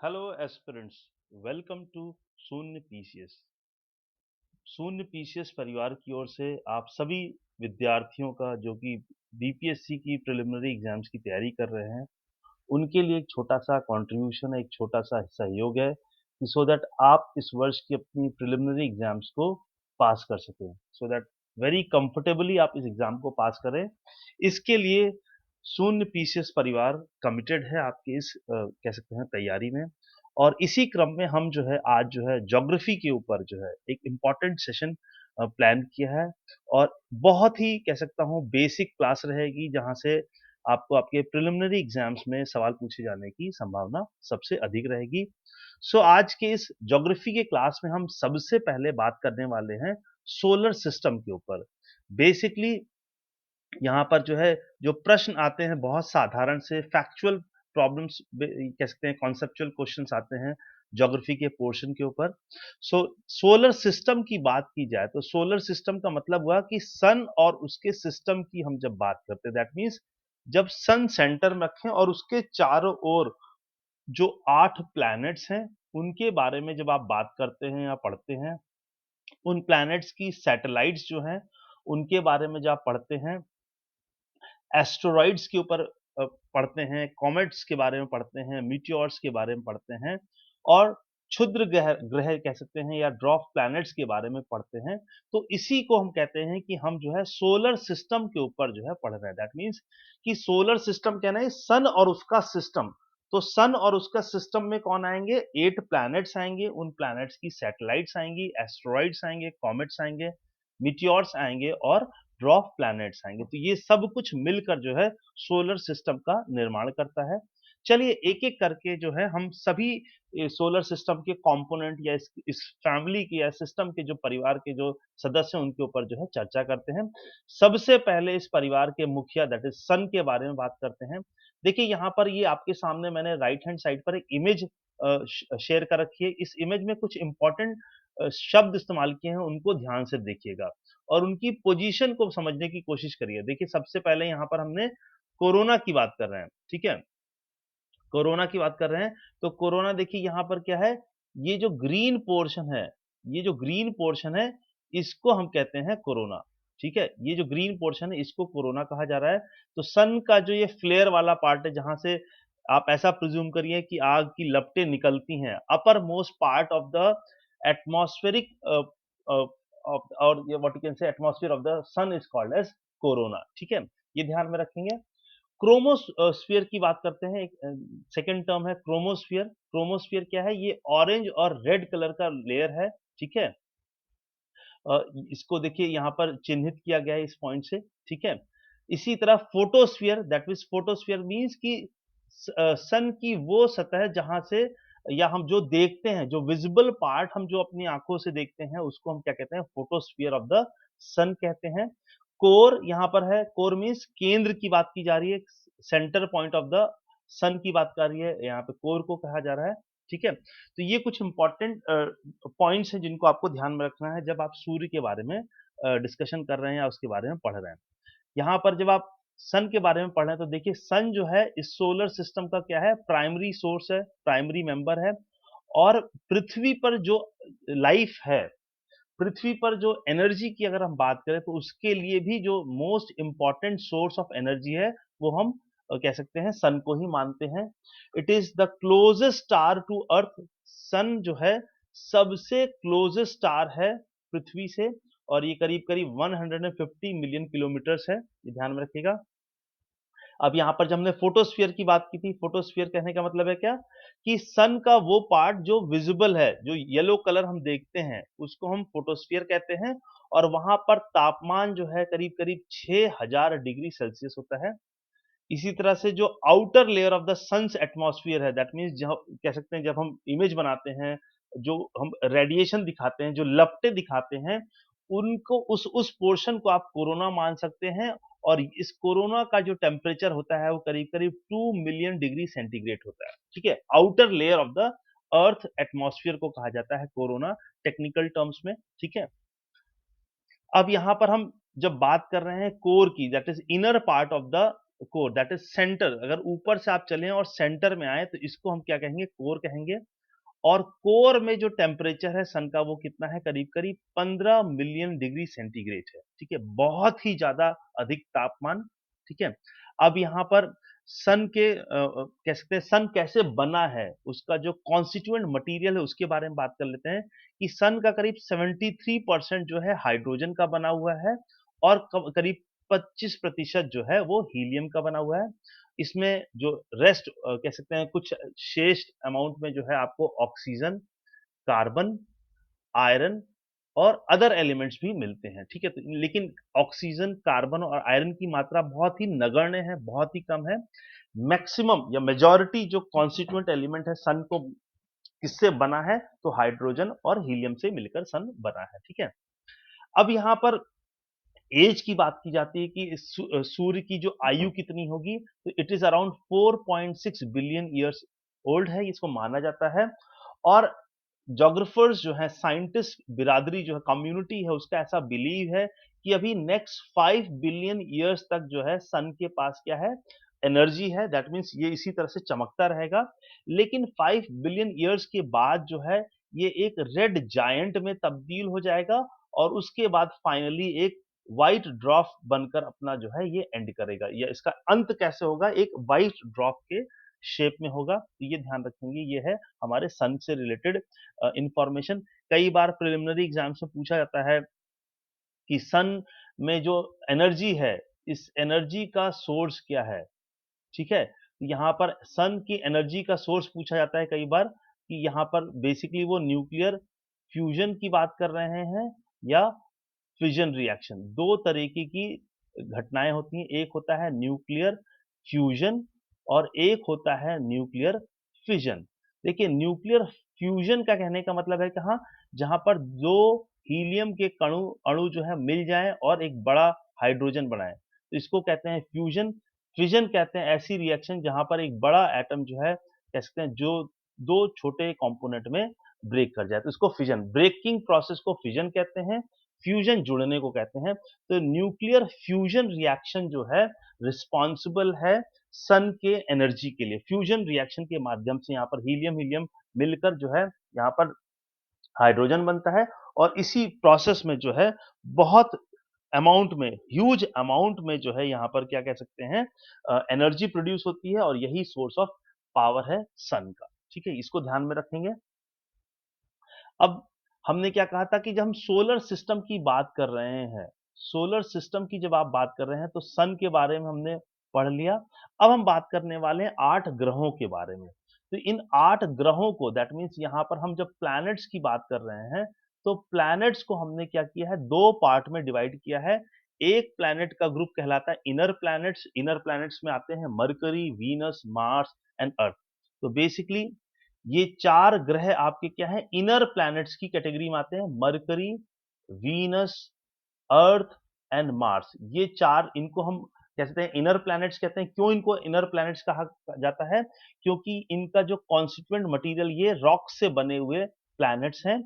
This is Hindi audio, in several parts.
हेलो एस्पिरेंट्स, वेलकम टू शून्य पीसीएस। शून्य पीसीएस परिवार की ओर से आप सभी विद्यार्थियों का जो कि बीपीएससी की प्रिलिमिनरी एग्जाम्स की तैयारी कर रहे हैं, उनके लिए एक छोटा सा कंट्रीब्यूशन है, एक छोटा सा सहयोग है कि सो दैट आप इस वर्ष की अपनी प्रिलिमिनरी एग्जाम्स को पास कर सकें, सो दैट वेरी कंफर्टेबली आप इस एग्जाम को पास करें। इसके लिए शून्य पीसीएस परिवार कमिटेड है आपकी इस कह सकते हैं तैयारी में। और इसी क्रम में हम जो है आज जो है ज्योग्राफी के ऊपर जो है एक इम्पॉर्टेंट सेशन प्लान किया है। और बहुत ही कह सकता हूँ बेसिक क्लास रहेगी, जहाँ से आपको आपके प्रिलिमिनरी एग्जाम्स में सवाल पूछे जाने की संभावना सबसे अधिक रहेगी। सो आज के इस ज्योग्राफी के क्लास में हम सबसे पहले बात करने वाले हैं सोलर सिस्टम के ऊपर। बेसिकली यहाँ पर जो है जो प्रश्न आते हैं बहुत साधारण से फैक्चुअल प्रॉब्लम्स कह सकते हैं, कॉन्सेप्चुअल क्वेश्चंस आते हैं ज्योग्राफी के पोर्शन के ऊपर। सो सोलर सिस्टम की बात की जाए तो सोलर सिस्टम का मतलब हुआ कि सन और उसके सिस्टम की हम जब बात करते हैं, दैट मीन्स जब सन सेंटर में रखें और उसके चारों ओर जो 8 प्लैनेट्स हैं, उनके बारे में जब आप बात करते हैं या पढ़ते हैं, उन प्लैनेट्स की सैटेलाइट्स जो हैं, उनके बारे में जब आप पढ़ते हैं, एस्टेरॉइड्स के ऊपर पढ़ते हैं, कॉमेट्स के बारे में पढ़ते हैं, मीटियोर्स के बारे में पढ़ते हैं और क्षुद्र ग्रह ग्रह कह सकते हैं या ड्वार्फ प्लैनेट्स के बारे में पढ़ते हैं। तो इसी को हम कहते हैं कि हम जो है सोलर सिस्टम के ऊपर जो है पढ़ रहे हैं। दैट मीन्स कि सोलर सिस्टम कहना है सन और उसका सिस्टम। तो सन और उसका सिस्टम में कौन आएंगे? 8 प्लैनेट्स आएंगे, उन प्लैनेट्स की सैटेलाइट्स आएंगी, एस्टेरॉइड्स आएंगे, कॉमेट्स आएंगे, मीटियोर्स आएंगे और ड्वार्फ प्लैनेट्स आएंगे। तो ये सब कुछ मिलकर जो है सोलर सिस्टम का निर्माण करता है। चलिए एक-एक करके जो है हम सभी सोलर सिस्टम के कंपोनेंट या इस फैमिली के या सिस्टम के जो परिवार के जो सदस्य हैं उनके ऊपर जो है चर्चा करते हैं। सबसे पहले इस परिवार के मुखिया दैट इज़ सन के बारे में बात करते हैं। देखिए यहाँ पर ये आपके सामने मैंने राइट हैंड साइड पर एक इमेज शेयर कर रखी है। इस इमेज में कुछ इंपॉर्टेंट शब्द इस्तेमाल किए हैं, उनको ध्यान से देखिएगा और उनकी पोजीशन को समझने की कोशिश करिए। देखिए सबसे पहले यहाँ पर हमने कोरोना की बात कर रहे हैं, ठीक है? कोरोना की बात कर रहे हैं, तो कोरोना देखिए यहाँ पर क्या है, ये जो ग्रीन पोर्शन है, ये जो ग्रीन पोर्शन है, इसको हम कहते हैं कोरोना, ठीक है? ये जो ग्रीन पोर्शन है, इसको कोरोना कहा जा रहा है। तो सन का जो ये फ्लेयर वाला पार्ट है, जहाँ से आप ऐसा प्रिज़्यूम करिए कि आग की लपटें निकलती हैं, upper most part of the atmospheric uh, of और ये what you can say atmosphere of the sun is called as corona, ठीक है? ये ध्यान में रखेंगे। क्रोमोस्फीयर की बात करते हैं। एक सेकंड टर्म है क्रोमोस्फीयर। क्रोमोस्फीयर क्या है? ये ऑरेंज और रेड कलर का लेयर है, ठीक है? इसको देखिए यहाँ पर चिन्हित किया गया है इस पॉइंट से, ठीक है? इसी तरह photosphere that means photosphere means कि सन की वो सतह जहाँ से या हम जो देखते हैं, जो विजिबल पार्ट हम जो अपनी आँखों से देखते हैं, उसको हम क्या कहते हैं? फोटोस्फीयर ऑफ द सन कहते हैं। कोर यहाँ पर है, कोर मीन्स केंद्र की बात की जा रही है, सेंटर पॉइंट ऑफ द सन की बात कर रही है, यहाँ पे कोर को कहा जा रहा है, ठीक है? तो ये कुछ इम्पोर्टेंट पॉइंट्स हैं जिनको आपको ध्यान में रखना है जब आप सूर्य के बारे में डिस्कशन कर रहे हैं या उसके बारे में पढ़ रहे हैं। यहाँ पर जब आप सन के बारे में पढ़ रहे हैं तो देखिए सन जो है इस सोलर सिस्टम का क्या है? प्राइमरी सोर्स है, प्राइमरी मेंबर है और पृथ्वी पर जो लाइफ है, पृथ्वी पर जो एनर्जी की अगर हम बात करें तो उसके लिए भी जो most important source of energy है, वो हम कह सकते हैं सन को ही मानते हैं। It is the closest star to earth. Sun जो है सबसे क्लोज़ेस्ट स्टार है पृथ्वी से और ये करीब-करीब 150 मिलियन किलोमीटर्स है, ये ध्यान में रखिएगा। अब यहाँ पर जब हमने फोटोस्फीयर की बात की थी, फोटोस्फीयर कहने का मतलब है क्या? कि सन का वो पार्ट जो विज़िबल है, जो येलो कलर हम देखते हैं, उसको हम फोटोस्फीयर कहते हैं और वहाँ पर तापमान जो है करीब-करीब 6000 डिग्री सेल्सियस होता है। इसी तरह से जो outer layer of the sun's atmosphere है दैट मीन्स जहाँ कह सकते हैं जब हम इमेज बनाते हैं, जो हम रेडिएशन दिखाते हैं, जो लपटें दिखाते हैं, उनको उस पोर्शन को आप कोरोना मान सकते हैं और इस कोरोना का जो टेम्परेचर होता है वो करीब-करीब 2 मिलियन डिग्री सेंटीग्रेड होता है, ठीक है? Outer layer of the earth atmosphere को कहा जाता है कोरोना टेक्निकल टर्म्स में, ठीक है? अब यहाँ पर हम जब बात कर रहे हैं कोर की that is inner part of the core that is centre, अगर ऊपर से आप चलें और सेंटर में आए तो इसको हम क्या कहेंगे, कोर कहेंगे। और कोर में जो टेम्परेचर है सन का वो कितना है, करीब करीब 15 मिलियन डिग्री सेंटीग्रेड है, ठीक है, बहुत ही ज्यादा अधिक तापमान, ठीक है। अब यहाँ पर सन के कह सकते हैं सन कैसे बना है, उसका जो कॉन्स्टिट्यूएंट मटेरियल है उसके बारे में बात कर लेते हैं कि सन का करीब 73% जो है हाइड्रोजन का बना हुआ है और करीब 25% जो है वो हीलियम का बना हुआ है। इसमें जो रेस्ट कह सकते हैं कुछ शेष अमाउंट में जो है आपको ऑक्सीजन, कार्बन, आयरन और अदर एलिमेंट्स भी मिलते हैं, ठीक है। तो लेकिन ऑक्सीजन, कार्बन और आयरन की मात्रा बहुत ही नगण्य है, बहुत ही कम है। मैक्सिमम या मेजॉरिटी जो कॉन्स्टिट्यूएंट एलिमेंट है सन को किससे बना है, तो हाइड्रोजन और हीलियम से मिलकर सन बना है, ठीक है। अब यहाँ पर एज की बात की जाती है कि सूर्य की जो आयु कितनी होगी, तो it is around 4.6 billion years old है, इसको माना जाता है। और जोग्राफर्स जो है, साइंटिस्ट बिरादरी जो है, कम्युनिटी है, उसका ऐसा बिलीव है कि अभी नेक्स्ट 5 बिलियन ईयर्स तक जो है सन के पास क्या है, एनर्जी है, दैट मीन्स ये इसी तरह से चमकता रहेगा। लेकिन 5 बिलियन ईयर्स के बाद जो है ये एक रेड जायंट में तब्दील हो जाएगा और उसके बाद फाइनली एक व्हाइट ड्वार्फ बनकर अपना जो है ये एंड करेगा, या इसका अंत कैसे होगा, एक व्हाइट ड्वार्फ के शेप में होगा। तो ये ध्यान रखेंगे, ये है हमारे सन से रिलेटेड इंफॉर्मेशन। कई बार प्रिलिमिनरी एग्जाम्स में पूछा जाता है कि सन में जो एनर्जी है, इस एनर्जी का सोर्स क्या है, ठीक है। तो यहाँ पर सन की एनर्जी का सोर्स पूछा जाता है कई बार कि यहाँ पर बेसिकली वो न्यूक्लियर फ्यूजन की बात कर रहे हैं या फिजन रिएक्शन। दो तरीके की घटनाएं होती हैं, एक होता है न्यूक्लियर फ्यूजन और एक होता है न्यूक्लियर फिजन। देखिए न्यूक्लियर फ्यूजन का कहने का मतलब है कहाँ, जहां पर दो हीलियम के कणु अणु जो है मिल जाएं और एक बड़ा हाइड्रोजन बनाएं, तो इसको कहते हैं फ्यूजन। फिजन कहते हैं ऐसी रिएक्शन जहां पर एक बड़ा एटम जो है कह सकते हैं जो दो छोटे कंपोनेंट में ब्रेक कर जाए, तो इसको फिजन, ब्रेकिंग प्रोसेस को फिजन कहते हैं, फ्यूजन जुड़ने को कहते हैं। तो न्यूक्लियर फ्यूजन रिएक्शन जो है रिस्पॉन्सिबल है सन के एनर्जी के लिए। फ्यूजन रिएक्शन के माध्यम से यहाँ पर हीलियम हीलियम मिलकर जो है यहाँ पर हाइड्रोजन बनता है और इसी प्रोसेस में जो है बहुत अमाउंट में, ह्यूज अमाउंट में जो है यहाँ पर क्या कह सकते हैं एनर्जी प्रोड्यूस होती है और यही सोर्स ऑफ पावर है सन का, ठीक है, इसको ध्यान में रखेंगे। अब हमने क्या कहा था कि जब हम सोलर सिस्टम की बात कर रहे हैं, सोलर सिस्टम की जब आप बात कर रहे हैं तो सन के बारे में हमने पढ़ लिया। अब हम बात करने वाले हैं 8 ग्रहों के बारे में। तो इन 8 ग्रहों को, दैट मीन्स यहाँ पर हम जब प्लैनेट्स की बात कर रहे हैं तो प्लैनेट्स को हमने क्या किया है, 2 पार्ट में डिवाइड किया है। एक प्लैनेट का ग्रुप कहलाता है इनर प्लैनेट्स। इनर प्लैनेट्स में आते हैं mercury, Venus, Mars and earth. तो बेसिकली ये 4 ग्रह आपके क्या हैं, इनर प्लैनेट्स की कैटेगरी में आते हैं। Mercury, Venus, earth and Mars, ये 4, इनको हम कह सकते हैं इनर प्लैनेट्स कहते हैं। क्यों इनको इनर प्लैनेट्स कहा जाता है, क्योंकि इनका जो कॉन्स्टिट्यूएंट मटेरियल ये रॉक से बने हुए प्लैनेट्स हैं,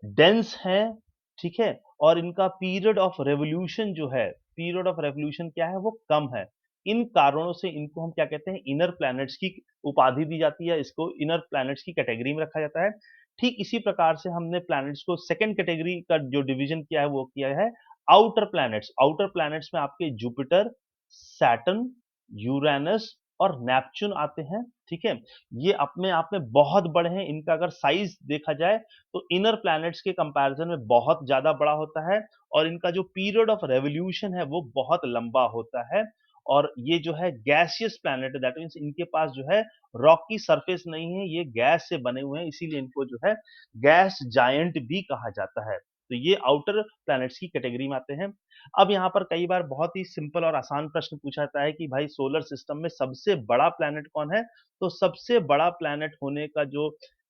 डेंस है, ठीक है, और इनका पीरियड ऑफ रेवोल्यूशन जो है, पीरियड ऑफ रेवोल्यूशन क्या है, वो कम है। इन कारणों से इनको हम क्या कहते हैं, इनर प्लैनेट्स की उपाधि दी जाती है, इसको इनर प्लैनेट्स की कैटेगरी में रखा जाता है। ठीक इसी प्रकार से हमने प्लैनेट्स को सेकंड कैटेगरी का जो डिवीजन किया है वो किया है आउटर प्लैनेट्स। आउटर प्लैनेट्स में आपके जुपिटर, सैटर्न, यूरेनस और नेपच्यून आते हैं, ठीक है। ये अपने आप में बहुत बड़े हैं, इनका अगर साइज देखा जाए तो इनर प्लैनेट्स के कंपैरिजन में बहुत ज्यादा बड़ा होता है और इनका जो पीरियड ऑफ रेवोल्यूशन है वो बहुत लंबा होता है। और ये जो है गैसियस प्लैनेट है, दैट मीन्स इनके पास जो है रॉक की सरफेस नहीं है, ये गैस से बने हुए हैं, इसीलिए इनको जो है गैस जायंट भी कहा जाता है। तो ये आउटर प्लैनेट्स की कैटेगरी में आते हैं। अब यहाँ पर कई बार बहुत ही सिंपल और आसान प्रश्न पूछा जाता है कि भाई सोलर सिस्टम में सबसे बड़ा प्लैनेट कौन है, तो सबसे बड़ा प्लैनेट होने का जो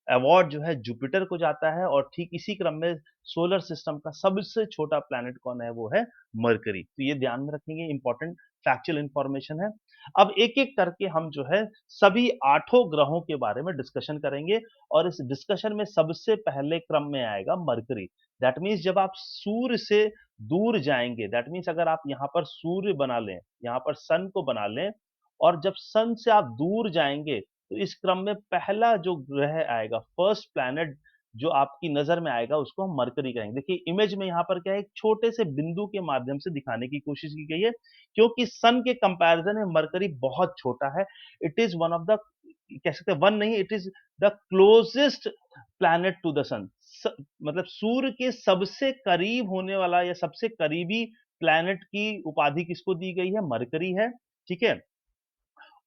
अवार्ड जो है जुपिटर को जाता है और ठीक इसी क्रम में सोलर सिस्टम का सबसे छोटा प्लैनेट कौन है, वो है मरकरी। तो ये ध्यान में रखेंगे, इंपॉर्टेंट फैक्चुअल इंफॉर्मेशन है। अब एक-एक करके हम जो है सभी 8 ग्रहों के बारे में डिस्कशन करेंगे और इस डिस्कशन में सबसे पहले क्रम में आएगा मरकरी। दैट मीन्स जब आप सूर्य से दूर जाएँगे, दैट मीन्स अगर आप यहाँ पर सूर्य बना लें, यहाँ पर सन को बना लें और जब सन से आप दूर जाएँगे, तो इस क्रम में पहला जो ग्रह आएगा, फर्स्ट प्लैनेट जो आपकी नज़र में आएगा, उसको हम मरकरी कहेंगे। देखिए इमेज में यहाँ पर क्या है, एक छोटे से बिंदु के माध्यम से दिखाने की कोशिश की गई है, क्योंकि सन के कंपैरिज़न में मरकरी बहुत छोटा है। It is one of the कह सकते हैं वन नहीं, it is the closest planet to the sun. मतलब सूर्य के सबसे करीब होने वाला या सबसे करीबी प्लैनेट की उपाधि किसको दी गई है? मरकरी है, ठीक है?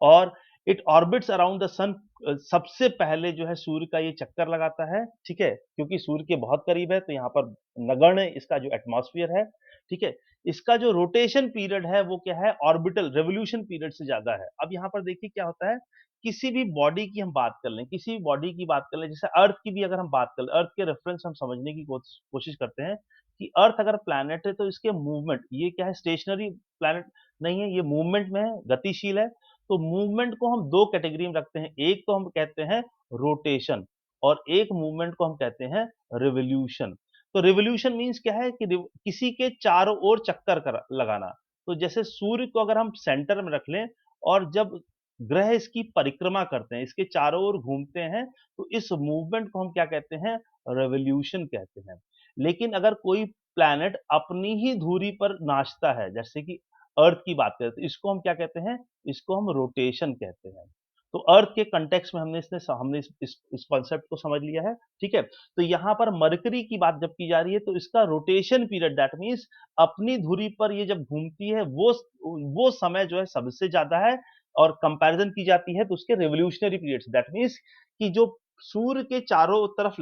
और इट ऑर्बिट्स अराउंड द सन। सबसे पहले जो है सूर्य का ये चक्कर लगाता है, ठीक है? क्योंकि सूर्य के बहुत करीब है तो यहाँ पर नगण्य इसका जो एटमॉस्फेयर है, ठीक है? इसका जो रोटेशन पीरियड है वो क्या है? ऑर्बिटल रिवोल्यूशन पीरियड से ज़्यादा है। अब यहाँ पर देखिए क्या होता है, किसी भी बॉडी की हम बात कर लें, किसी भी बॉडी की बात कर लें, जैसे अर्थ की भी अगर हम बात कर लें, अर्थ के रेफरेंस हम समझने की कोशिश करते हैं कि अर्थ अगर प्लैनेट है तो इसके मूवमेंट, ये क्या है स्टेशनरी प्लैनेट नहीं है, ये मूवमेंट में है, गतिशील है। तो मूवमेंट को हम 2 कैटेगरी में रखते हैं। एक तो हम कहते हैं रोटेशन और एक मूवमेंट को हम कहते हैं रिवोल्यूशन। तो रिवोल्यूशन मीन्स क्या है कि किसी के चारों ओर चक्कर लगाना। तो जैसे सूर्य को अगर हम सेंटर में रख लें और जब ग्रह इसकी परिक्रमा करते हैं, इसके चारों ओर घूमते हैं, तो इस मूवमेंट को हम क्या कहते हैं? रिवोल्यूशन कहते हैं। लेकिन अगर कोई प्लैनेट अपनी ही धुरी पर नाचता है, जैसे कि अर्थ की बात करें, तो इसको हम क्या कहते हैं? इसको हम रोटेशन कहते हैं। तो अर्थ के कॉन्टेक्स्ट में हमने इस कॉन्सेप्ट को समझ लिया है, ठीक है? तो यहाँ पर मरकरी की बात जब की जा रही है तो इसका रोटेशन पीरियड दैट मीन्स अपनी धुरी पर ये जब घूमती है वो समय जो है सबसे ज़्यादा है और कंपैरिज़न की जाती है तो उसके रिवोल्यूशनरी पीरियड्स दैट मीन्स कि जो सूर्य के चारों तरफ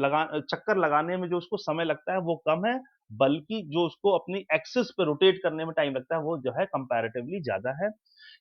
चक्कर लगाने में जो उसको समय लगता है वो कम है, बल्कि जो उसको अपनी एक्सिस पे रोटेट करने में टाइम लगता है वो जो है कंपैरेटिवली ज़्यादा है।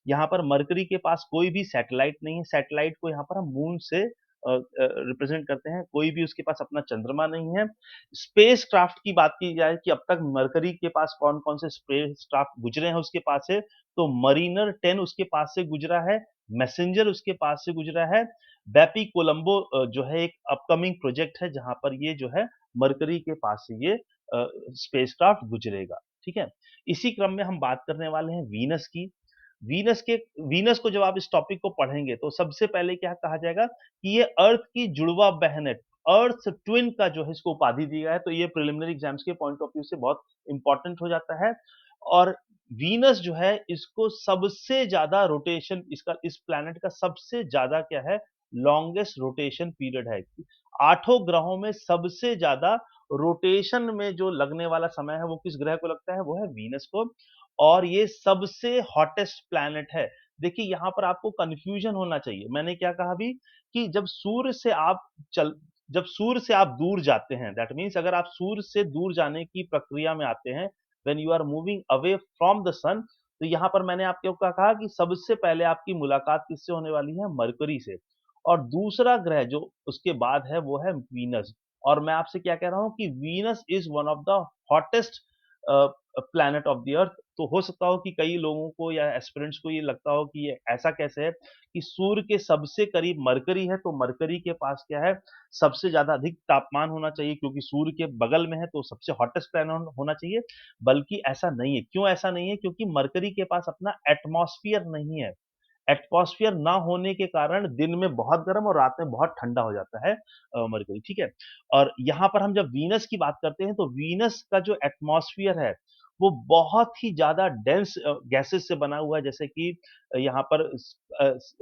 यहाँ पर मरकरी के पास कोई भी सैटेलाइट नहीं है, सैटेलाइट को यहाँ पर हम मून से रिप्रेज़ेंट करते हैं, कोई भी उसके पास अपना चंद्रमा नहीं है। स्पेसक्राफ्ट की बात की जाए कि अब तक मरकरी के पास कौन-कौन से स्पेसक्राफ्ट गुज़रे हैं उसके पास से, तो मरीनर 10 उसके पास से गुज़रा है, मैसेंजर उसके पास से गुज़रा है, बेपी कोलंबो जो है एक अपकमिंग प्रोजेक्ट है जहाँ पर ये जो है मरकरी के पास से ये स्पेसक्राफ्ट गुज़रेगा, ठीक है? इसी क्रम में हम बात करने वाले हैं वीनस की। वीनस के वीनस को जब आप इस टॉपिक को पढ़ेंगे तो सबसे पहले क्या कहा जाएगा कि ये अर्थ की जुड़वा बहन है। अर्थ ट्विन का जो है इसको उपाधि दी गया है, तो ये प्रिलिमिनरी एग्जाम्स के पॉइंट ऑफ व्यू से बहुत इंपॉर्टेंट हो जाता है। और वीनस जो है इसको सबसे ज़्यादा रोटेशन इसका इस प्लैनेट का सबसे ज़्यादा क्या है लॉन्गेस्ट रोटेशन पीरियड है। 8 ग्रहों में सबसे ज़्यादा रोटेशन में जो लगने वाला समय है वो किस ग्रह को लगता है? वो है वीनस को। और ये सबसे हॉटेस्ट प्लैनेट है। देखिए यहाँ पर आपको कन्फ्यूजन होना चाहिए। मैंने क्या कहा अभी कि चल जब सूर्य से आप दूर जाते हैं दैट मीन्स अगर आप सूर्य से दूर जाने की प्रक्रिया में आते हैं when you are moving away from the sun, तो यहाँ पर मैंने आपको क्या कहा कि सबसे पहले आपकी मुलाकात किससे होने वाली है? मरकरी से। और दूसरा ग्रह जो उसके बाद है वो है वीनस। और मैं आपसे क्या कह रहा हूँ कि Venus is one of the hottest planet of the earth. तो हो सकता हो कि कई लोगों को या एस्पिरेंट्स को ये लगता हो कि ये ऐसा कैसे है कि सूर्य के सबसे करीब मरकरी है, तो मरकरी के पास क्या है, सबसे ज़्यादा अधिक तापमान होना चाहिए क्योंकि सूर्य के बगल में है तो सबसे हॉटेस्ट प्लैनेट होना चाहिए। बल्कि ऐसा नहीं है। क्यों ऐसा नहीं है? क्योंकि मरकरी के पास अपना एटमॉस्फियर नहीं है। एटमॉस्फियर ना होने के कारण दिन में बहुत गर्म और रात में बहुत ठंडा हो जाता है मरकरी, ठीक है? और यहाँ पर हम जब वीनस की बात करते हैं, तो वीनस का जो एटमॉस्फियर है, वो बहुत ही ज़्यादा डेंस गैसेज़ से बना हुआ है, जैसे कि यहाँ पर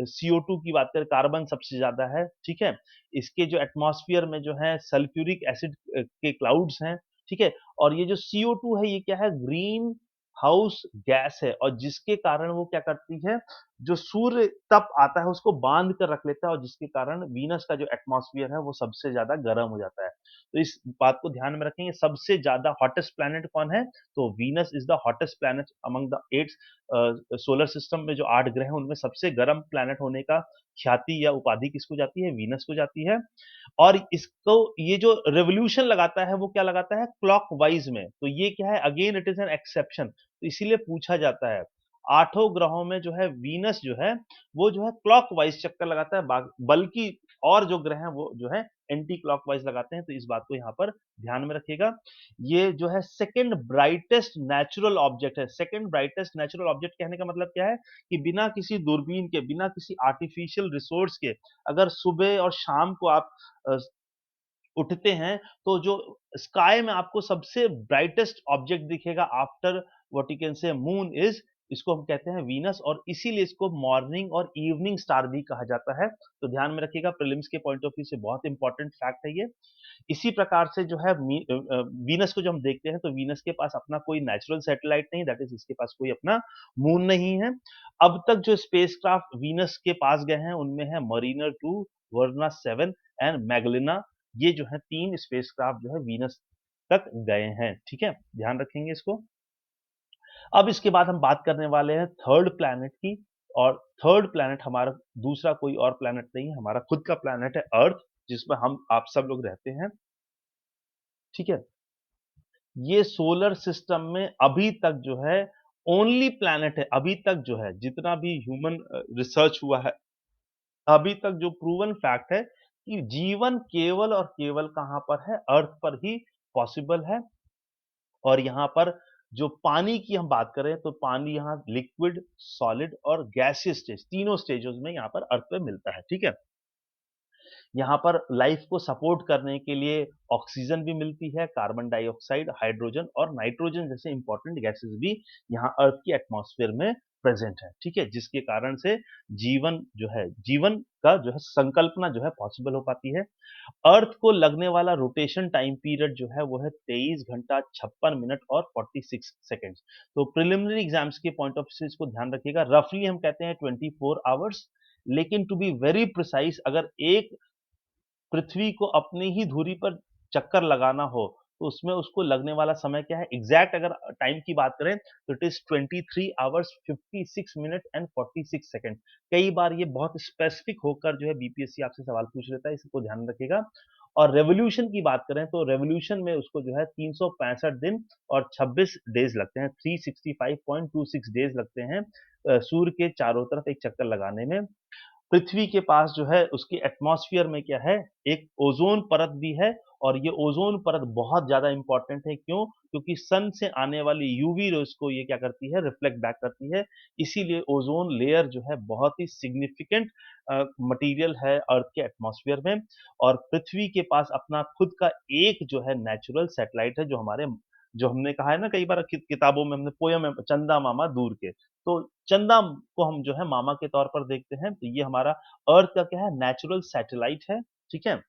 CO2 की बात करें, कार्बन सबसे ज़्यादा है, ठीक है? इसके जो एटमॉस्फियर में जो है सल्फ्यूरिक एसिड के क्लाउड्स हैं, ठीक है? और ये जो CO2 है, ये क्या है? ग्रीन हाउस गैस है और जिसके कारण वो क्या करती है, जो सूर्य तप आता है उसको बाँध कर रख लेता है और जिसके कारण वीनस का जो एटमॉस्फियर है वो सबसे ज़्यादा गर्म हो जाता है। तो इस बात को ध्यान में रखेंगे सबसे ज़्यादा हॉटेस्ट प्लैनेट कौन है? तो Venus is the hottest planet among the 8 solar system में जो 8 ग्रह हैं उनमें सबसे गर्म प्लैनेट होने का ख्याति या उपाधि किसको जाती है? वीनस को जाती है। और इसको ये जो रिवॉल्यूशन लगाता है वो क्या लगाता है? क्लॉकवाइज़ में। तो ये क्या है? Again it is an exception. तो इसीलिए पूछा जाता है 8 ग्रहों में जो है वीनस जो है, वो जो है क्लॉकवाइज़ चक्कर लगाता है, बल्कि और जो ग्रह हैं वो जो है एंटी क्लॉकवाइज़ लगाते हैं, तो इस बात को यहाँ पर ध्यान में रखिएगा। ये जो है सेकंड ब्राइटेस्ट नेचुरल ऑब्जेक्ट है। सेकंड ब्राइटेस्ट नेचुरल ऑब्जेक्ट कहने का मतलब क्या है कि बिना किसी दूरबीन के, बिना किसी आर्टिफिशियल रिसोर्स के अगर सुबह और शाम को आप अ, उठते हैं, तो जो स्काई में आपको सबसे ब्राइटेस्ट ऑब्जेक्ट दिखेगा आफ्टर व्हाट यू कैन से मून इज़, इसको हम कहते हैं वीनस, और इसीलिए इसको मॉर्निंग और इवनिंग स्टार भी कहा जाता है। तो ध्यान में रखिएगा, प्रीलिम्स के पॉइंट ऑफ व्यू से बहुत इंपॉर्टेंट फैक्ट है ये। इसी प्रकार से जो है वीनस को जो हम देखते हैं, तो वीनस के पास अपना कोई नेचुरल सैटेलाइट नहीं, दैट इज़ इसके पास कोई अपना मून नहीं है। अब तक जो स्पेसक्राफ्ट वीनस के पास गए हैं, उनमें है मरीनर 2, वर्ना 7 एंड मैगेलिना। ये जो है 3 स्पेसक्राफ्ट जो है वीनस तक गए हैं, ठीक है? ध्यान रखेंगे इसको। अब इसके बाद हम बात करने वाले हैं थर्ड प्लैनेट की, और थर्ड प्लैनेट हमारा दूसरा कोई और प्लैनेट नहीं है, हमारा खुद का प्लैनेट है अर्थ, जिसमें हम आप सब लोग रहते हैं, ठीक है? ये सोलर सिस्टम में अभी तक जो है ओनली प्लैनेट है, अभी तक जो है जितना भी ह्यूमन रिसर्च हुआ है, अभी तक जो प्रूवन फैक्ट है कि जीवन केवल और केवल कहाँ पर है, अर्थ पर ही पॉसिबल है। और यहाँ पर जो पानी की हम बात करें, तो पानी यहाँ लिक्विड, सॉलिड और गैसियस स्टेज, तीनों स्टेजेस में यहाँ पर अर्थ पे मिलता है, ठीक है? यहाँ पर लाइफ को सपोर्ट करने के लिए ऑक्सीजन भी मिलती है, कार्बन डाइऑक्साइड, हाइड्रोजन और नाइट्रोजन जैसे इंपॉर्टेंट गैसेस भी यहाँ अर्थ की एटमॉस्फेयर में प्रेजेंट है, ठीक है? जिसके कारण से जीवन जो है, जीवन का जो है संकल्पना जो है पॉसिबल हो पाती है। अर्थ को लगने वाला रोटेशन टाइम पीरियड जो है वो है 23 घंटा 56 मिनट और 46 सेकंड्स। तो प्रिलिमिनरी एग्जाम्स के पॉइंट ऑफ व्यू से इसको ध्यान रखिएगा, रफली हम कहते हैं 24 आवर्स, लेकिन टू बी वेरी प्रिसाइज, अगर एक पृथ्वी को अपनी ही धुरी पर चक्कर लगाना हो, तो उसमें उसको लगने वाला समय क्या है? एग्ज़ैक्ट अगर टाइम की बात करें, तो it is 23 hours 56 minute and 46 second. कई बार ये बहुत स्पेसिफिक होकर जो है बीपीएससी आपसे सवाल पूछ लेता है, इसको ध्यान में रखिएगा। और रेवोल्यूशन की बात करें, तो रेवोल्यूशन में उसको जो है 365 दिन और 26 डेज़ लगते हैं, 365.26 डेज़ लगते हैं सूर्य के चारों तरफ एक चक्कर लगाने में। पृथ्वी के पास जो है उसके एटमॉस्फेयर में क्या है, एक ओज़ोन परत भी है, और ये ओज़ोन परत बहुत ज़्यादा इम्पोर्टेंट है, क्यों? क्योंकि सन से आने वाली यूवी रेज़ को ये क्या करती है, रिफ्लेक्ट बैक करती है। इसीलिए ओज़ोन लेयर जो है बहुत ही सिग्निफिकेंट मटेरियल है अर्थ के एटमॉस्फेयर में। और पृथ्वी के पास अपना खुद का एक जो है नेचुरल सैटेलाइट है, जो हमारे, जो हमने कहा है ना कई बार किताबों में, हमने पोयम में, चंदा मामा दूर के। तो चंदा को हम जो है मामा के तौर पर देखते हैं, तो ये हमारा अर्थ का क्या है, नेचुरल सैटेलाइट है, ठीक है?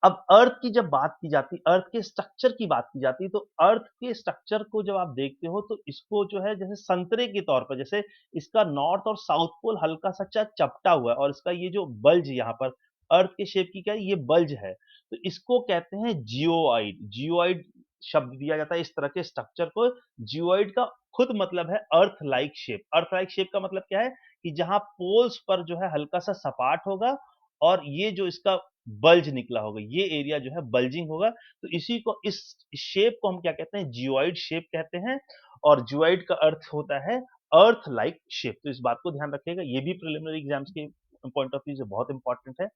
अब अर्थ की जब बात की जाती है, अर्थ के स्ट्रक्चर की बात की जाती है, तो अर्थ के स्ट्रक्चर को जब आप देखते हो, तो इसको जो है जैसे संतरे के तौर पर, जैसे इसका नॉर्थ और साउथ पोल हल्का सा चपटा हुआ है, और इसका ये जो बल्ज यहाँ पर अर्थ के शेप की क्या है, ये बल्ज है। तो इसको कहते हैं जियोइड। जियोइड शब्द दिया जाता है इस तरह के स्ट्रक्चर को। जियोइड का खुद मतलब है earth like shape. Earth like shape का मतलब क्या है कि जहाँ पोल्स पर जो है हल्का सा सपाट होगा, और ये जो इसका बल्ज निकला होगा, ये एरिया जो है बल्जिंग होगा। तो इसी को, इस शेप को हम क्या कहते हैं, जियोइड शेप कहते हैं। और जियोइड का अर्थ होता है अर्थ लाइक शेप। तो इस बात को ध्यान रखिएगा, ये भी प्रिलिमिनरी एग्जाम्स के पॉइंट ऑफ व्यू से बहुत इंपॉर्टेंट है।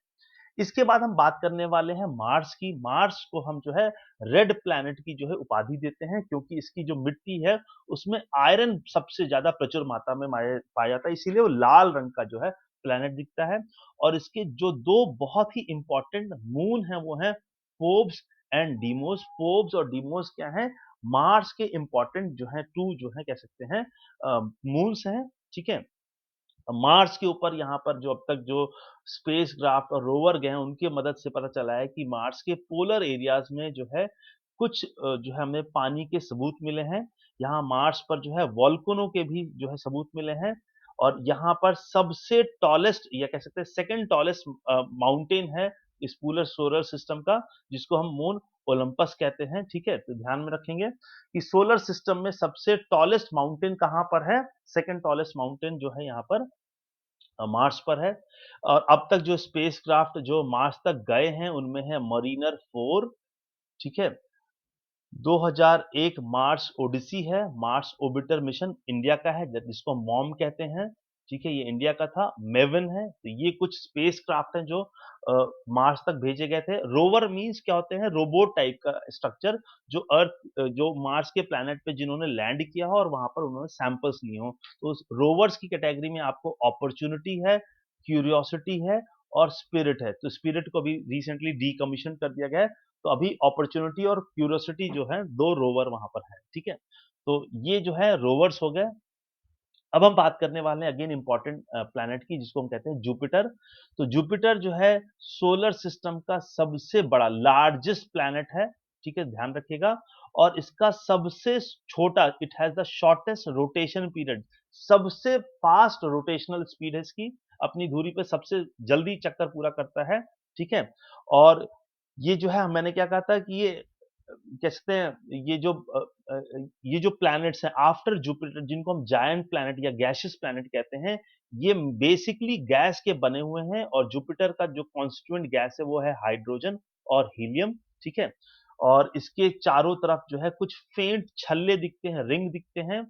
इसके बाद हम बात करने वाले हैं मार्स की। मार्स को हम जो है रेड प्लैनेट की जो है उपाधि देते हैं, क्योंकि इसकी जो मिट्टी है उसमें आयरन सबसे ज्यादा प्रचुर मात्रा में पाया जाता है, इसीलिए वो लाल रंग का जो है प्लैनेट दिखता है। और इसके जो दो बहुत ही इंपॉर्टेंट मून हैं, वो हैं फोब्स एंड डीमोस। फोब्स और डीमोस क्या है, मार्स के इंपॉर्टेंट जो है टू जो है कह सकते हैं मून्स हैं, ठीक है? मार्स के ऊपर यहाँ पर जो अब तक जो स्पेसक्राफ्ट और रोवर गए हैं, उनकी मदद से पता चला है कि मार्स के पोलर एरियाज में जो है कुछ जो है हमें पानी के सबूत मिले हैं। यहाँ मार्स पर जो है वोल्केनो के भी जो है सबूत मिले हैं। और यहाँ पर सबसे टॉलेस्ट या कह सकते हैं सेकंड टॉलेस्ट माउंटेन है इस पूरे सोलर सिस्टम का, जिसको हम मून ओलंपस कहते हैं, ठीक है? तो ध्यान में रखेंगे कि सोलर सिस्टम में सबसे टॉलेस्ट माउंटेन कहाँ पर है? सेकंड टॉलेस्ट माउंटेन जो है यहाँ पर मार्स पर है। और अब तक जो स्पेसक्राफ्ट जो मार्स तक गए हैं, उनमें है मरीनर 4, ठीक है? 2001 मार्स ओडिसी है, मार्स ऑर्बिटर मिशन इंडिया का है जिसको मॉम कहते हैं, ठीक है? ये इंडिया का था। मेवन है, तो ये कुछ स्पेस क्राफ्ट हैं जो मार्स तक भेजे गए थे। रोवर मीन्स क्या होते हैं? रोबोट टाइप का स्ट्रक्चर जो जो मार्स के प्लैनेट पे जिन्होंने लैंड किया हो और वहाँ पर उन्होंने सैंपल्स लिए हों। तो उस रोवर्स की कैटेगरी में आपको अपॉर्च्युनिटी है, क्यूरियोसिटी है और स्पिरिट है। तो स्पिरिट को भी रिसेंटली डीकमीशन कर दिया गया है। तो अभी अपॉर्चुनिटी और क्यूरियोसिटी जो है 2 रोवर वहाँ पर हैं, ठीक है? तो ये जो है रोवर्स हो गए। अब हम बात करने वाले हैं अगेन इम्पोर्टेंट प्लैनेट की जिसको हम कहते हैं जुपिटर। तो जुपिटर जो है सोलर सिस्टम का सबसे बड़ा लार्जेस्ट प्लैनेट है, ठीक है? ध्यान रखिएगा और इसका सबसे छोटा it has the shortest rotation period सबसे फास्ट रोटेशनल स्पीड है इसकी, अपनी धुरी पे सबसे जल्दी चक्कर पूरा करता है, ठीक है? और ये जो है मैंने क्या कहा था कि ये कह सकते हैं ये जो प्लैनेट्स हैं आफ्टर जुपिटर जिनको हम जायंट प्लैनेट या गैसियस प्लैनेट कहते हैं, ये बेसिकली गैस के बने हुए हैं और जुपिटर का जो कॉन्स्टिट्यूएंट गैस है वो है हाइड्रोजन और हीलियम, ठीक है? और इसके चारों तरफ जो है कुछ फेंट छल्ले दिखते हैं, रिंग दिखते हैं।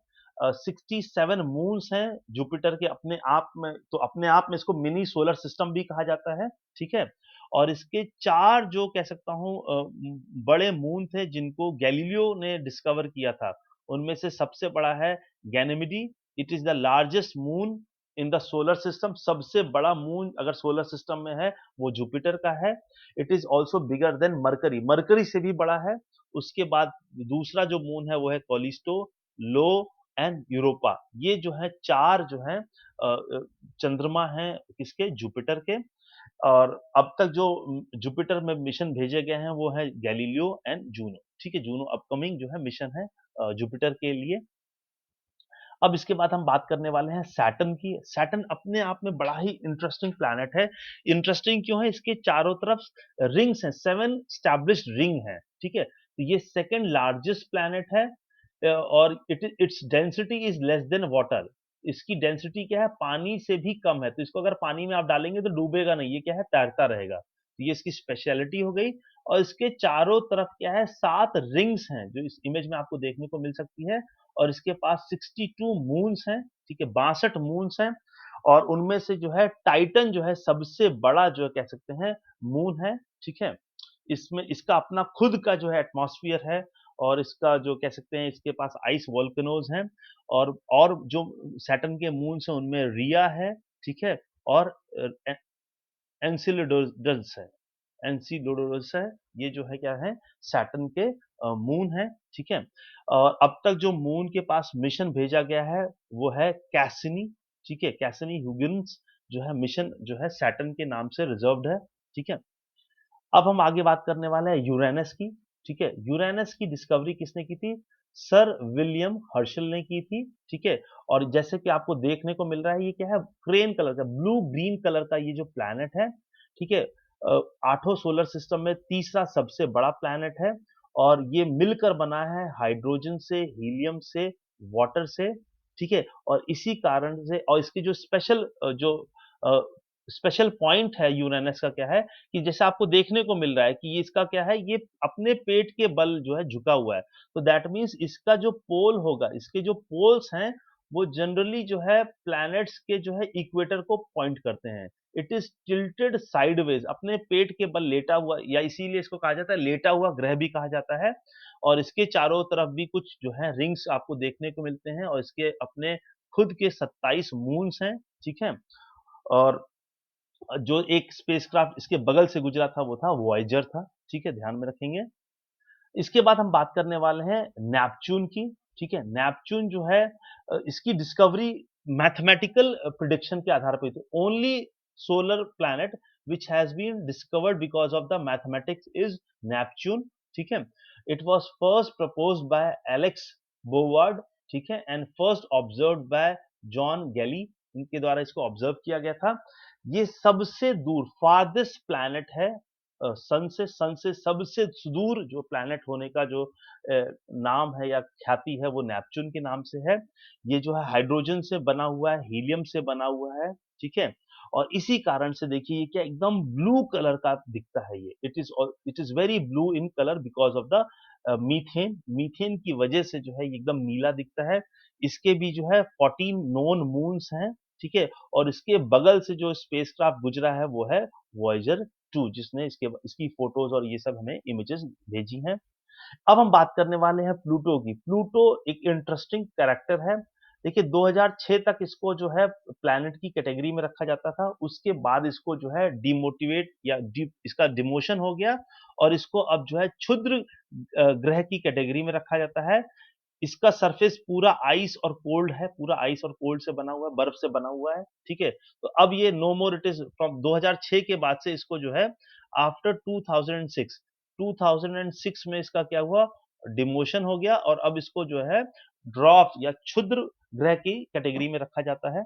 67 मून्स हैं जुपिटर के अपने आप में, तो अपने आप में इसको मिनी सोलर सिस्टम भी कहा जाता है, ठीक है? और इसके 4 जो कह सकता हूँ बड़े मून थे जिनको गैलीलियो ने डिस्कवर किया था। उनमें से सबसे बड़ा है Ganymede, it is the largest moon in the solar system. सबसे बड़ा मून अगर सोलर सिस्टम में है, वो जुपिटर का है। It is also bigger than mercury, mercury से भी बड़ा है। उसके बाद दूसरा जो मून है वो है कैलिस्टो, लो एंड यूरोपा। ये जो है 4 जो हैं चंद्रमा हैं किसके? जुपिटर के। और अब तक जो जुपिटर में मिशन भेजे गए हैं वो है गैलीलियो एंड जूनो, ठीक है? जूनो अपकमिंग जो है मिशन है जुपिटर के लिए। अब इसके बाद हम बात करने वाले हैं सैटर्न की। सैटर्न अपने आप में बड़ा ही इंटरेस्टिंग प्लैनेट है। इंटरेस्टिंग क्यों है? इसके चारों तरफ रिंग्स हैं, 7 एस्टैब्लिश्ड रिंग हैं, ठीक है? तो ये सेकंड लार्जेस्ट प्लैनेट है और its density is less than water. इसकी डेंसिटी क्या है? पानी से भी कम है। तो इसको अगर पानी में आप डालेंगे तो डूबेगा नहीं, ये क्या है? तैरता रहेगा। तो ये इसकी स्पेशलिटी हो गई। और इसके चारों तरफ क्या है? 7 रिंग्स हैं जो इस इमेज में आपको देखने को मिल सकती है। और इसके पास 62 मून्स हैं, ठीक है? 62 मून्स हैं और उनमें से जो है टाइटन जो है सबसे बड़ा जो कह सकते हैं मून है, ठीक है? इसमें इसका अपना खुद का जो है एटमॉस्फेयर है और इसका जो कह सकते हैं इसके पास आइस वोल्केनोज हैं और जो सैटर्न के मून्स हैं उनमें रिया है, ठीक है? और एनसिलाडस है, एनसिलाडस है। ये जो है क्या है? सैटर्न के मून है, ठीक है? और अब तक जो मून के पास मिशन भेजा गया है वो है कैसिनी, ठीक है? कैसिनी हुगिन्स जो है मिशन जो है सैटर्न के नाम से रिजर्व्ड है, ठीक है? अब हम आगे बात करने वाले हैं यूरेनस की, ठीक है? यूरेनस की डिस्कवरी किसने की थी? सर विलियम हर्शल ने की थी, ठीक है? और जैसे कि आपको देखने को मिल रहा है ये क्या है? क्रेन कलर का, ब्लू ग्रीन कलर का ये जो प्लैनेट है, ठीक है? आठों सोलर सिस्टम में तीसरा सबसे बड़ा प्लैनेट है और ये मिलकर बना है हाइड्रोजन से, हीलियम से, वाटर से, ठीक है? और इसी कारण से और इसकी जो अ, स्पेशल पॉइंट है यूरेनस का क्या है कि जैसे आपको देखने को मिल रहा है कि ये इसका क्या है? ये अपने पेट के बल जो है झुका हुआ है। तो दैट मीन्स इसका जो पोल होगा, इसके जो पोल्स हैं, वो जनरली जो है प्लैनेट्स के जो है इक्वेटर को पॉइंट करते हैं। इट इज़ टिल्टेड साइडवेज़ अपने पेट के बल लेटा हुआ या इसीलिए इसको कहा जाता है लेटा हुआ ग्रह भी कहा जाता है। और इसके चारों तरफ भी कुछ जो है रिंग्स आपको देखने को मिलते हैं और इसके अपने खुद के 27 मून्स हैं, ठीक है? और जो एक स्पेसक्राफ्ट इसके बगल से गुजरा था वो था वॉयेजर था, ठीक है? ध्यान में रखेंगे। इसके बाद हम बात करने वाले हैं नेपच्यून की, ठीक है? नेपच्यून जो है इसकी डिस्कवरी मैथमेटिकल प्रेडिक्शन के आधार पे हुई थी। Only solar planet which has been discovered because of the mathematics is Neptune, ठीक है? It was first proposed by Alex Bouvard, ठीक है? And first observed by John Galle, इनके द्वारा इसको ऑब्जर्व किया गया था। ये सबसे दूर फारदेस्ट प्लैनेट है सन से सबसे दूर जो प्लैनेट होने का जो नाम है या ख्याति है वो नेपच्यून के नाम से है। ये जो है हाइड्रोजन से बना हुआ है, हीलियम से बना हुआ है, ठीक है? और इसी कारण से देखिए ये क्या एकदम ब्लू कलर का दिखता है ये। It is very blue in colour because of the methane. Methane की वजह से जो है ये एकदम नीला दिखता है। इसके भी जो है 14 नोन मून्स हैं, ठीक है? और इसके बगल से जो स्पेसक्राफ्ट गुजरा है वो है वॉयेजर 2 जिसने इसकी फोटोज़ और ये सब हमें इमेजेस भेजी हैं। अब हम बात करने वाले हैं प्लूटो की। प्लूटो एक इंटरेस्टिंग कैरेक्टर है। देखिए 2006 तक इसको जो है प्लैनेट की कैटेगरी में रखा जाता था। उसके बाद इसको जो है डिमोटिवेट या इसका डिमोशन हो गया और इसको अब जो है क्षुद्र ग्रह की कैटेगरी में रखा जाता है। इसका सरफेस पूरा आइस और कोल्ड है, पूरा आइस और कोल्ड से बना हुआ है, बर्फ से बना हुआ है, ठीक है? तो अब ये no more it is from 2006 के बाद से इसको जो है आफ्टर 2006 में इसका क्या हुआ? डिमोशन हो गया और अब इसको जो है ड्वार्फ या क्षुद्र ग्रह की कैटेगरी में रखा जाता है।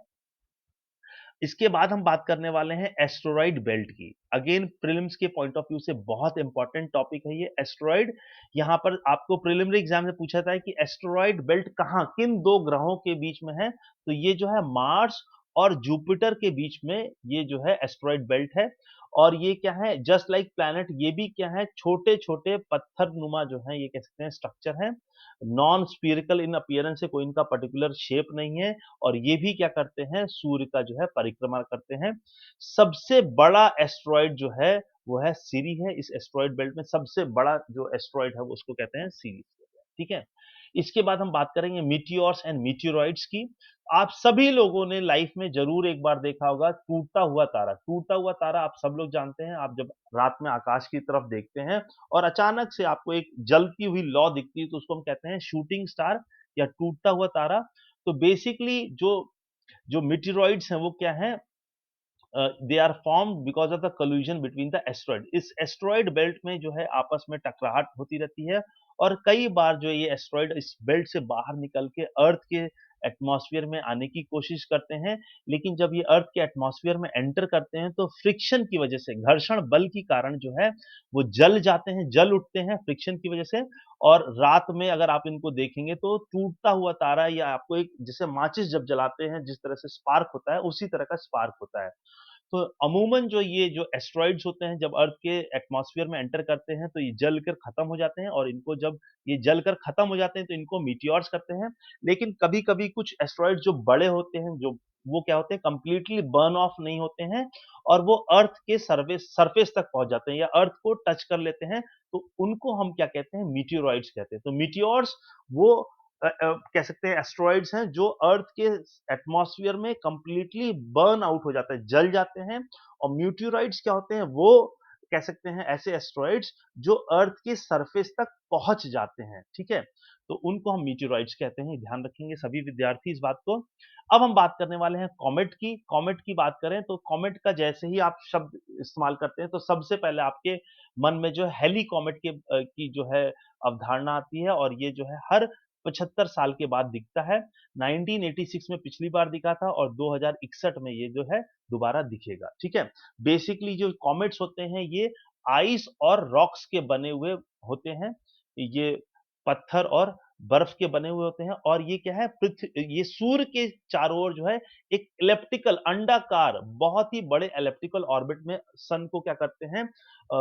इसके बाद हम बात करने वाले हैं एस्टेरॉयड बेल्ट की। अगेन प्रीलिम्स के पॉइंट ऑफ व्यू से बहुत इंपॉर्टेंट टॉपिक है ये एस्टेरॉयड। यहाँ पर आपको प्रीलिमिनरी एग्जाम में पूछा था कि एस्टेरॉयड बेल्ट कहाँ किन दो ग्रहों के बीच में है, तो ये जो है मार्स और जुपिटर के बीच में ये जो है एस्टेरॉयड बेल्ट है। और ये क्या है, जस्ट लाइक प्लैनेट ये भी क्या है, छोटे छोटे पत्थर नुमा जो है ये कह सकते हैं स्ट्रक्चर है। नॉन स्फीरिकल इन अपीयरेंस से, कोई इनका पर्टिकुलर शेप नहीं है। और ये भी क्या करते हैं, सूर्य का जो है परिक्रमा करते हैं। सबसे बड़ा एस्टेरॉयड जो है वो है सीरी है। इस एस्टेरॉयड बेल्ट में सबसे बड़ा जो एस्टेरॉयड है वो उसको कहते हैं सीरी, ठीक है? इसके बाद हम बात करेंगे मीटियोर्स एंड मीटियोरॉइड्स की। आप सभी लोगों ने लाइफ में जरूर एक बार देखा होगा टूटता हुआ तारा। टूटता हुआ तारा आप सब लोग जानते हैं। आप जब रात में आकाश की तरफ देखते हैं और अचानक से आपको एक जलती हुई लौ दिखती है तो उसको हम कहते हैं शूटिंग स्टार या टूटता हुआ तारा। तो बेसिकली जो जो मीटेरॉइड्स हैं वो क्या हैं, they are formed because of the collision between the asteroid. इस एस्टेरॉइड बेल्ट में जो है आपस में टकराहट होती रहती है और कई बार जो ये एस्टेरॉइड इस बेल्ट से बाहर निकल के अर्थ के एटमॉस्फेयर में आने की कोशिश करते हैं। लेकिन जब ये अर्थ के एटमॉस्फेयर में एंटर करते हैं तो फ्रिक्शन की वजह से, घर्षण बल के कारण जो है वो जल जाते हैं, जल उठते हैं फ्रिक्शन की वजह से। और रात में अगर आप इनको देखेंगे तो टूटता हुआ तारा या आपको एक जैसे माचिस जब जलाते हैं जिस तरह से स्पार्क होता है उसी तरह का स्पार्क होता है। तो अमूमन जो ये जो एस्टेरॉइड्स होते हैं जब अर्थ के एटमॉस्फेयर में एंटर करते हैं तो ये जलकर खत्म हो जाते हैं और इनको जब ये जलकर खत्म हो जाते हैं तो इनको मीटियोर्स करते हैं। लेकिन कभी-कभी कुछ एस्टेरॉइड्स जो बड़े होते हैं, जो वो क्या होते हैं, कंप्लीटली बर्न ऑफ नहीं होते हैं और वो अर्थ के सरफेस तक पहुंच जाते हैं या अर्थ को टच कर लेते हैं, तो उनको हम क्या कहते हैं, मीटियोरॉइड्स कहते हैं। तो मीटियोर्स वो कह सकते हैं एस्टेरॉइड्स हैं जो अर्थ के एटमॉस्फेयर में कंप्लीटली बर्न आउट हो जाते हैं, जल जाते हैं। और मीटियोराइट्स क्या होते हैं, वो कह सकते हैं ऐसे एस्टेरॉइड्स जो अर्थ के सरफेस तक पहुंच जाते हैं, ठीक है? तो उनको हम मीटियोराइट्स कहते हैं, ध्यान रखेंगे सभी विद्यार्थी इस बात को। अब हम बात करने वाले हैं कॉमेट की। कॉमेट की बात करें तो कॉमेट का जैसे ही आप शब्द इस्तेमाल करते हैं तो सबसे पहले आपके मन में जो है हेली कॉमेट की जो है अवधारणा आती है और ये जो है हर 75 साल के बाद दिखता है। 1986 में पिछली बार दिखा था और 2061 में ये जो है दोबारा दिखेगा, ठीक है? बेसिकली जो कॉमेट्स होते हैं ये आइस और रॉक्स के बने हुए होते हैं। ये पत्थर और बर्फ के बने हुए होते हैं और ये क्या है, ये सूर्य के चारों ओर जो है एक इलिप्टिकल अंडाकार बहुत ही बड़े इलिप्टिकल ऑर्बिट में सन को क्या करते हैं,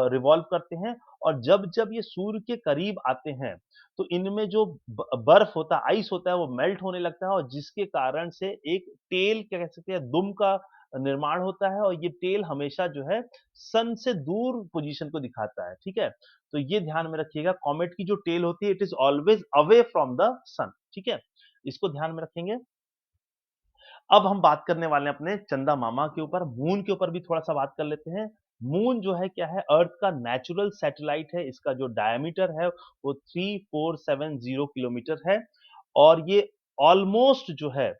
रिवॉल्व करते हैं। और जब-जब ये सूर्य के करीब आते हैं तो इनमें जो बर्फ होता है, आइस होता है, वो मेल्ट होने लगता है और जिसके कारण से एक टेल क्या कह सकते हैं, दुम का निर्माण होता है और ये टेल हमेशा जो है सन से दूर पोजीशन को दिखाता है, ठीक है? तो ये ध्यान में रखिएगा, कॉमेट की जो टेल होती है it is always away from the sun, ठीक है? इसको ध्यान में रखेंगे। अब हम बात करने वाले हैं अपने चंदा मामा के ऊपर, मून के ऊपर भी थोड़ा-सा बात कर लेते हैं। मून जो है क्या है, अर्थ का नेचुरल सैटेलाइट है। इसका जो डायमीटर है वो 3470 किलोमीटर है और ये ऑलमोस्ट जो है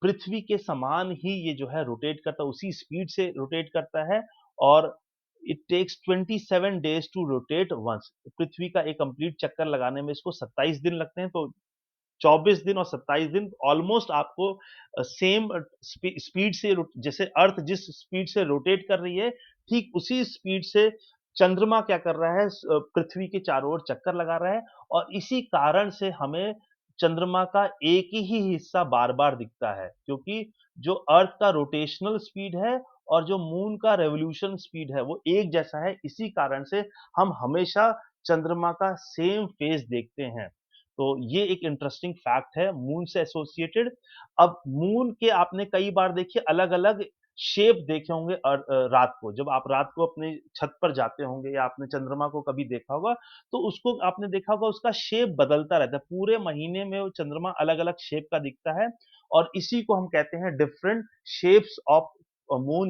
पृथ्वी के समान ही ये जो है रोटेट करता है, उसी स्पीड से रोटेट करता है। और it takes 27 days to rotate once. पृथ्वी का एक कंप्लीट चक्कर लगाने में इसको 27 दिन लगते हैं। तो 24 दिन और 27 दिन ऑलमोस्ट आपको सेम स्पीड से जैसे अर्थ जिस स्पीड से रोटेट कर रही है, ठीक उसी स्पीड से चंद्रमा क्या कर रहा है, पृथ्वी के चारों ओर चक्कर लगा रहा है। और इसी कारण से हमें चंद्रमा का एक ही हिस्सा बार-बार दिखता है, क्योंकि जो अर्थ का रोटेशनल स्पीड है और जो मून का रेवोल्यूशन स्पीड है वो एक जैसा है, इसी कारण से हम हमेशा चंद्रमा का सेम फेज़ देखते हैं। तो ये एक इंटरेस्टिंग फैक्ट है मून से एसोसिएटेड। अब मून के आपने कई बार देखिए अलग-अलग शेप देखे होंगे रात को। जब आप रात को अपने छत पर जाते होंगे या आपने चंद्रमा को कभी देखा होगा, तो उसको आपने देखा होगा उसका शेप बदलता रहता है। पूरे महीने में वो चंद्रमा अलग-अलग शेप का दिखता है और इसी को हम कहते हैं डिफरेंट शेप्स ऑफ मून